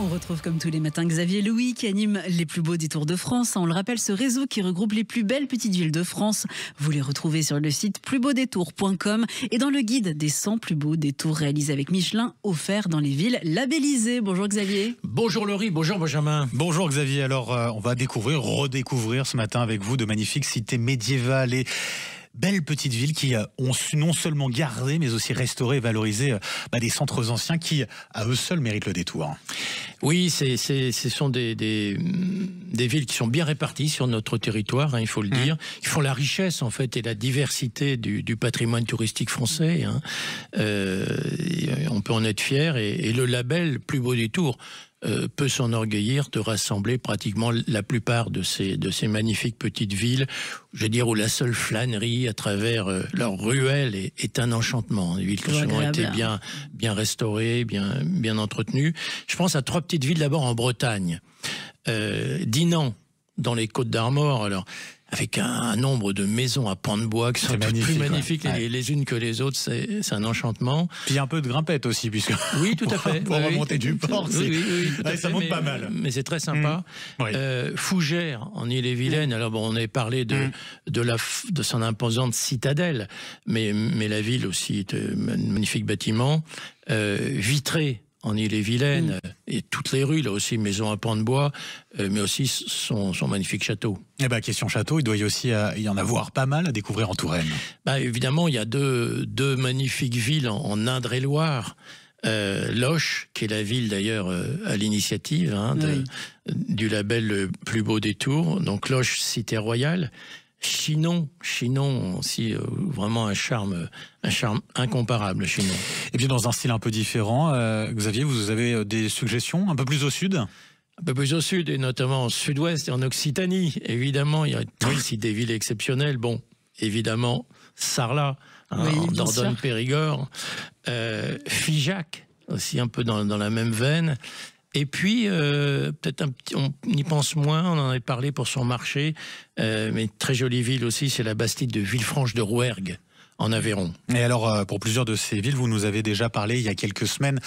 On retrouve comme tous les matins Xavier Louis qui anime les plus beaux détours de France. On le rappelle, ce réseau qui regroupe les plus belles petites villes de France. Vous les retrouvez sur le site plusbeaudétours.com et dans le guide des 100 plus beaux détours réalisés avec Michelin, offert dans les villes labellisées. Bonjour Xavier. Bonjour Laurie, bonjour Benjamin. Bonjour Xavier, alors on va redécouvrir ce matin avec vous de magnifiques cités médiévales et belles petites villes qui ont su non seulement garder mais aussi restaurer et valoriser des centres anciens qui à eux seuls méritent le détour. Oui, ce sont des villes qui sont bien réparties sur notre territoire, il faut le dire, qui font la richesse en fait et la diversité du patrimoine touristique français. On peut en être fier et le label Plus beau détour peut s'enorgueillir de rassembler pratiquement la plupart de ces magnifiques petites villes, je veux dire, où la seule flânerie à travers leurs ruelles est un enchantement. Des villes qui ont souvent été bien restaurées, bien entretenues. Je pense à trois petites villes d'abord en Bretagne. Dinan, dans les Côtes d'Armor, alors avec un nombre de maisons à pans de bois qui sont plus magnifiques les unes que les autres, c'est un enchantement. Puis un peu de grimpette aussi, puisque oui, tout à fait. Pour remonter du port, ça monte pas mal. Mais c'est très sympa. Fougères, en Ille-et-Vilaine, alors bon, on avait parlé de son imposante citadelle, mais la ville aussi est un magnifique bâtiment. Vitré, en Ille-et-Vilaine, et toutes les rues, là aussi, maisons à pans de bois, mais aussi son magnifique château. Question château, il doit y aussi y en avoir pas mal à découvrir en Touraine. Évidemment, il y a deux magnifiques villes en Indre-et-Loire. Loches, qui est la ville d'ailleurs à l'initiative du label Plus beau détour. Donc Loches, cité royale. Chinon aussi, vraiment un charme incomparable, Chinon. Et puis dans un style un peu différent, Xavier, vous avez des suggestions un peu plus au sud ? Un peu plus au sud, et notamment au sud-ouest et en Occitanie. Évidemment, il y a aussi des villes exceptionnelles. Bon, évidemment, Sarlat, en Dordogne-Périgord. Figeac, aussi un peu dans la même veine. Et puis, peut-être on y pense moins, on en avait parlé pour son marché, mais très jolie ville aussi, c'est la bastide de Villefranche de Rouergue, en Aveyron. Et alors, pour plusieurs de ces villes, vous nous avez déjà parlé il y a quelques semaines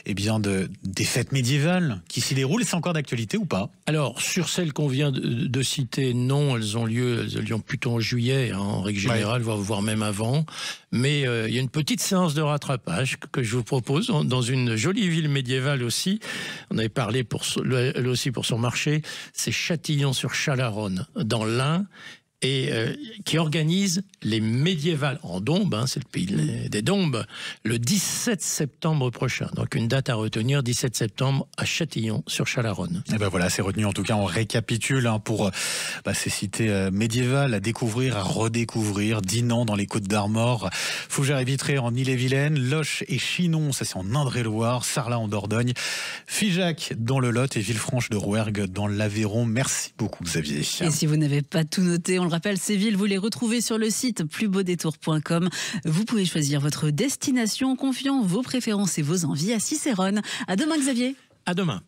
des fêtes médiévales qui s'y déroulent. C'est encore d'actualité ou pas ? Alors, sur celles qu'on vient de citer, non, elles ont lieu plutôt en juillet, en règle générale, voire même avant. Mais il y a une petite séance de rattrapage que je vous propose dans une jolie ville médiévale aussi. On avait parlé elle aussi pour son marché, c'est Châtillon-sur-Chalaronne, dans l'Ain. Et qui organise les médiévales en Dombes, c'est le pays des Dombes, le 17 septembre prochain. Donc une date à retenir, 17 septembre à Châtillon-sur-Chalaronne. Et voilà, c'est retenu. En tout cas, on récapitule pour ces cités médiévales à découvrir, à redécouvrir. Dinan dans les Côtes d'Armor, Fougères et Vitré en Ille-et-Vilaine, Loches et Chinon, ça c'est en Indre-et-Loire, Sarlat en Dordogne, Figeac dans le Lot et Villefranche de Rouergue dans l'Aveyron. Merci beaucoup Xavier. Et si vous n'avez pas tout noté, on le rappelle, ces villes, vous les retrouvez sur le site plusbeaudétours.com. Vous pouvez choisir votre destination en confiant vos préférences et vos envies à Cicérone. À demain Xavier. À demain.